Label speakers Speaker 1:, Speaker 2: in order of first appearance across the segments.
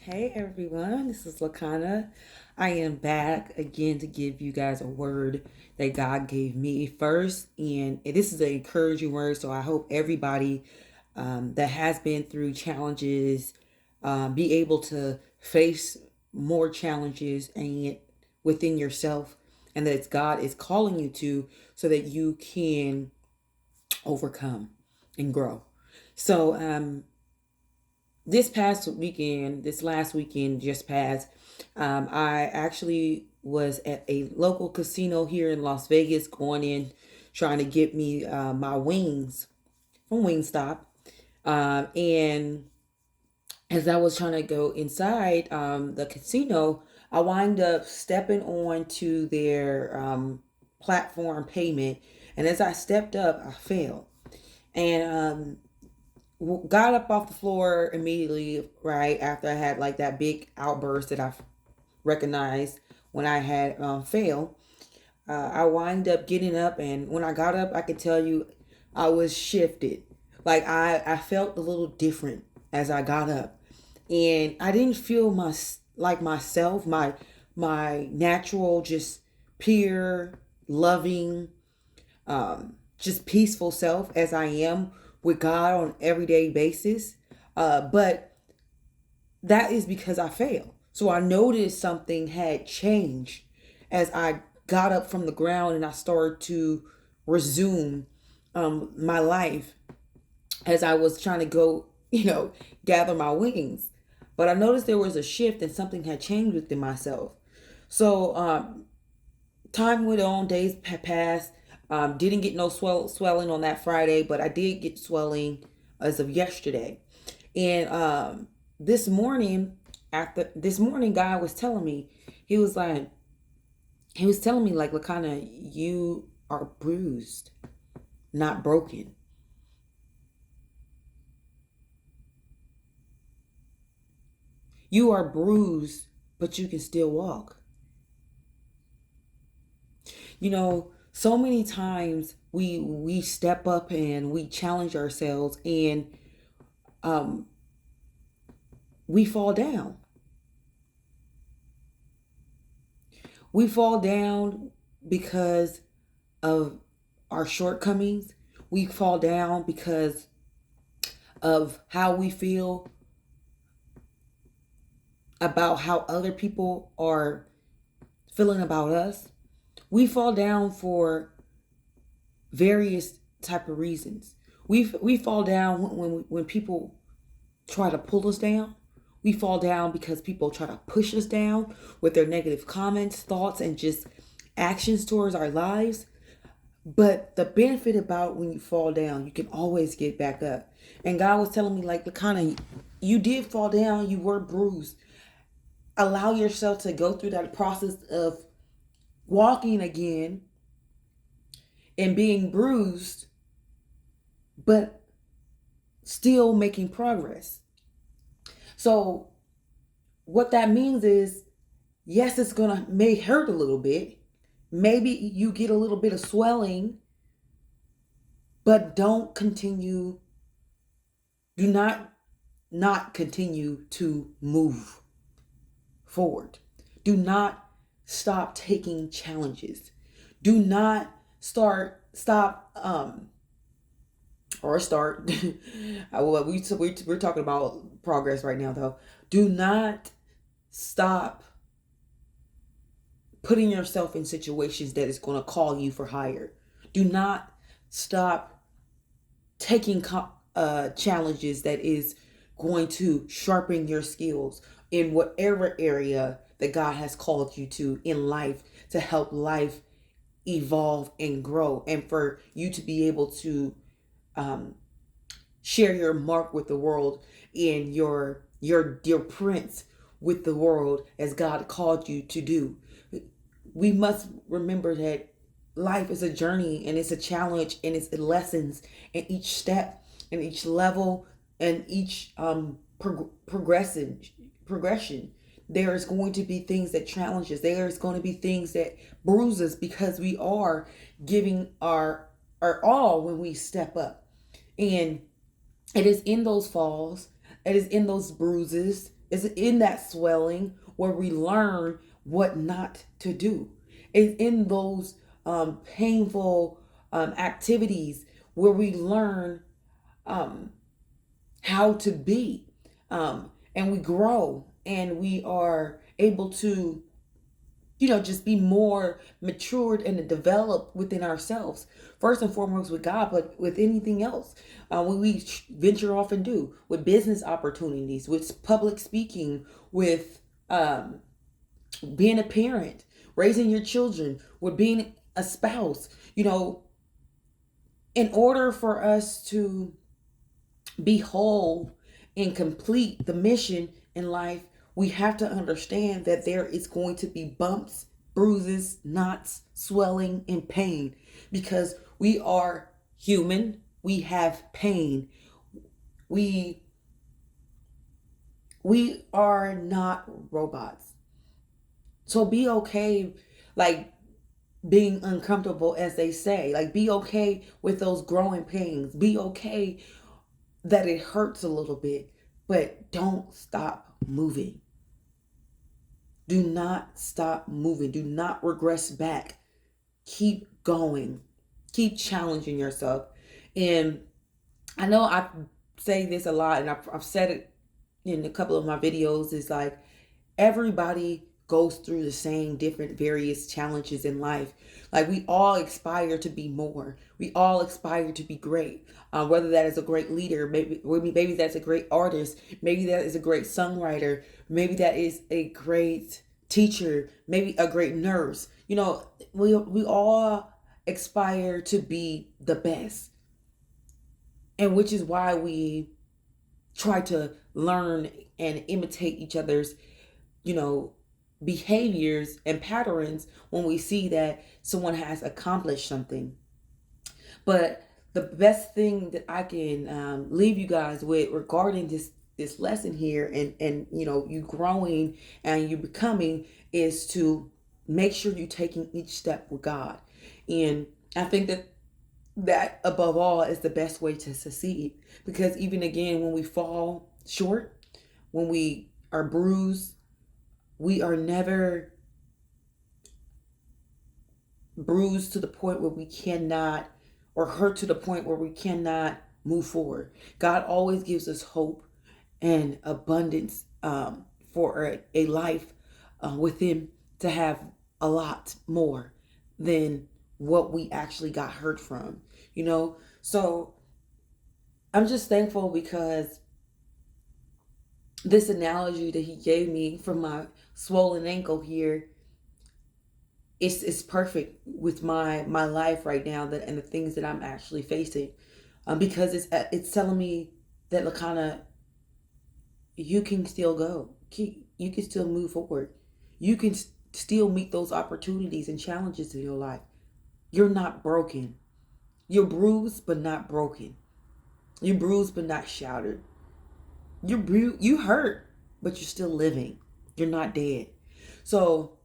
Speaker 1: Hey everyone, this is Lakana. I am back again to give you guys a word that God gave me first, and this is an encouraging word. So I hope everybody that has been through challenges be able to face more challenges and within yourself, and that God is calling you to, so that you can overcome and grow. So this last weekend just passed, I actually was at a local casino here in Las Vegas, going in trying to get me my wings from Wingstop. And as I was trying to go inside the casino, I wind up stepping on to their platform payment. And as I stepped up, I fell. And got up off the floor immediately right after I had like that big outburst that I recognized when I had failed. I wind up getting up, and when I got up, I could tell you I was shifted. Like I felt a little different as I got up, and I didn't feel myself, my natural, just pure, loving, just peaceful self as I am with God on an everyday basis. But that is because I failed. So I noticed something had changed as I got up from the ground and I started to resume my life as I was trying to go, gather my wings. But I noticed there was a shift and something had changed within myself. So time went on, days passed. Didn't get no swelling on that Friday, but I did get swelling as of yesterday. And this morning, God was telling me, He was like, He was telling me, like, Lakana, you are bruised, not broken. You are bruised, but you can still walk. So many times we step up and we challenge ourselves, and um, we fall down. We fall down because of our shortcomings. We fall down because of how we feel about how other people are feeling about us. We fall down for various type of reasons. We fall down when people try to pull us down. We fall down because people try to push us down with their negative comments, thoughts, and just actions towards our lives. But the benefit about when you fall down, you can always get back up. And God was telling me, like, the kind of, you did fall down, you were bruised. Allow yourself to go through that process of walking again and being bruised, but still making progress. So what that means is, yes, it's gonna may hurt a little bit. Maybe you get a little bit of swelling, but don't continue. Do not continue to move forward. Do not stop taking challenges. Do not stop or start. Well, we're talking about progress right now, though. Do not stop putting yourself in situations that is going to call you for higher. Do not stop taking challenges that is going to sharpen your skills in whatever area that God has called you to in life, to help life evolve and grow, and for you to be able to um, share your mark with the world, in your prints with the world as God called you to do. We must remember that life is a journey, and it's a challenge, and it's lessons in each step and each level and each progression. There is going to be things that challenges. There is going to be things that bruises, because we are giving our all when we step up. And it is in those falls, it is in those bruises It's in that swelling where we learn what not to do. It's in those painful activities where we learn um, how to be. And we grow and we are able to, just be more matured and developed within ourselves. First and foremost with God, but with anything else. When we venture off and do, with business opportunities, with public speaking, with being a parent, raising your children, with being a spouse, in order for us to be whole and complete the mission in life, we have to understand that there is going to be bumps, bruises, knots, swelling, and pain because we are human. We have pain. We we are not robots. So be okay, like being uncomfortable, as they say. Like be okay with those growing pains. Be okay that it hurts a little bit, but don't stop moving. Do not stop moving. Do not regress back. Keep going. Keep challenging yourself. And I know I say this a lot, and I've said it in a couple of my videos. Is like everybody goes through the same different various challenges in life. Like we all aspire to be more. We all aspire to be great. Whether that is a great leader, maybe that's a great artist, maybe that is a great songwriter, maybe that is a great teacher, maybe a great nurse. We all aspire to be the best, and which is why we try to learn and imitate each other's, you know, behaviors and patterns when we see that someone has accomplished something. But the best thing that I can leave you guys with regarding this lesson here, and you growing and you becoming, is to make sure you're taking each step with God. And I think that above all is the best way to succeed, because even again, when we fall short, when we are bruised, we are never bruised to the point where we cannot, or hurt to the point where we cannot move forward. God always gives us hope and abundance, for a life with Him, to have a lot more than what we actually got hurt from. So I'm just thankful because this analogy that He gave me from my swollen ankle here, it's perfect with my life right now, that and the things that I'm actually facing, because it's telling me that, Lakana, you can still go. You can still move forward. You can still meet those opportunities and challenges in your life. You're not broken. You're bruised but not broken. You're bruised but not shattered. You hurt, but you're still living. You're not dead. So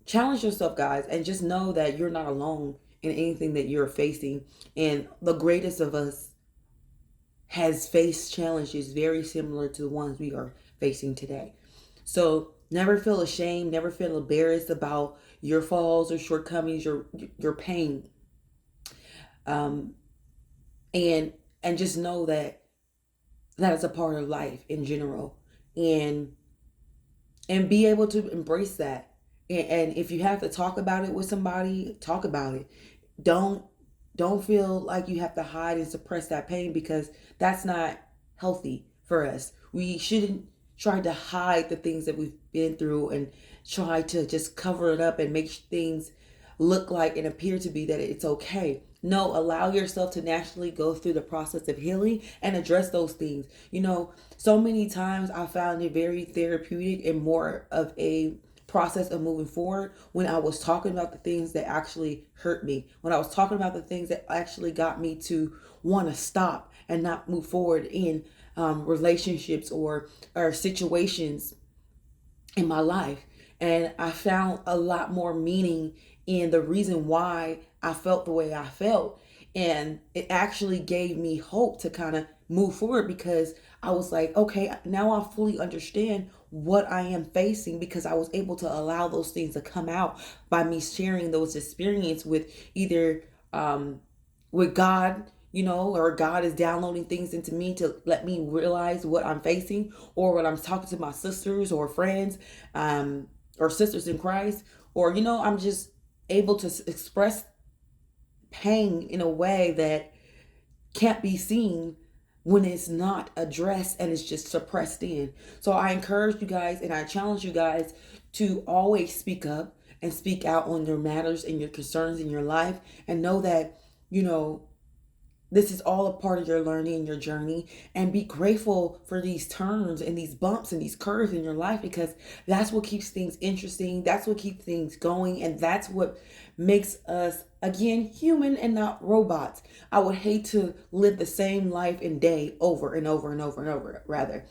Speaker 1: challenge yourself, guys, and just know that you're not alone in anything that you're facing. And the greatest of us has faced challenges very similar to the ones we are facing today. So never feel ashamed, never feel embarrassed about your falls or shortcomings, your pain. Um, and just know that that is a part of life in general. And be able to embrace that. And if you have to talk about it with somebody, talk about it. Don't feel like you have to hide and suppress that pain, because that's not healthy for us. We shouldn't try to hide the things that we've been through and try to just cover it up and make things look like and appear to be that it's okay. No, allow yourself to naturally go through the process of healing and address those things. So many times I found it very therapeutic and more of a process of moving forward when I was talking about the things that actually hurt me, when I was talking about the things that actually got me to want to stop and not move forward in relationships or situations in my life. And I found a lot more meaning in the reason why I felt the way I felt. And it actually gave me hope to kind of move forward, because I was like, okay, now I fully understand what I am facing, because I was able to allow those things to come out by me sharing those experiences with either with God, or God is downloading things into me to let me realize what I'm facing, or when I'm talking to my sisters or friends, or sisters in Christ, or I'm just able to express pain in a way that can't be seen when it's not addressed and it's just suppressed in. So I encourage you guys and I challenge you guys to always speak up and speak out on your matters and your concerns in your life, and know that, you know, this is all a part of your learning and your journey, and be grateful for these turns and these bumps and these curves in your life, because that's what keeps things interesting, that's what keeps things going, and that's what makes us, again, human and not robots. I would hate to live the same life and day over and over and over and over. Rather,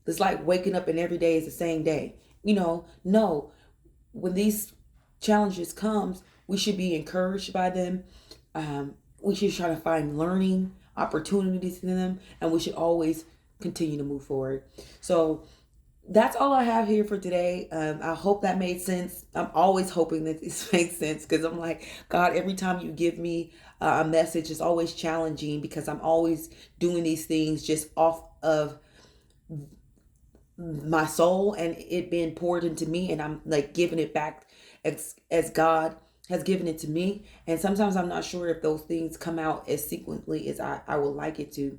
Speaker 1: it's like waking up and every day is the same day. No, when these challenges comes, we should be encouraged by them. We should try to find learning opportunities in them, and we should always continue to move forward. So that's all I have here for today. I hope that made sense. I'm always hoping that this makes sense, because I'm like, God, every time you give me a message, it's always challenging, because I'm always doing these things just off of my soul and it being poured into me, and I'm like giving it back as God has given it to me. And sometimes I'm not sure if those things come out as sequentially as I would like it to,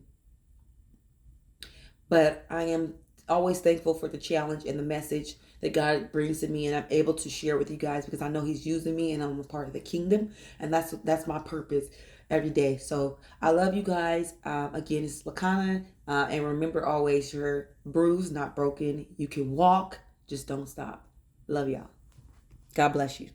Speaker 1: but I am always thankful for the challenge and the message that God brings to me, and I'm able to share with you guys, because I know He's using me and I'm a part of the kingdom, and that's my purpose every day. So I love you guys. Again, it's Lakana, and remember always, you're bruised, not broken. You can walk, just don't stop. Love y'all. God bless you.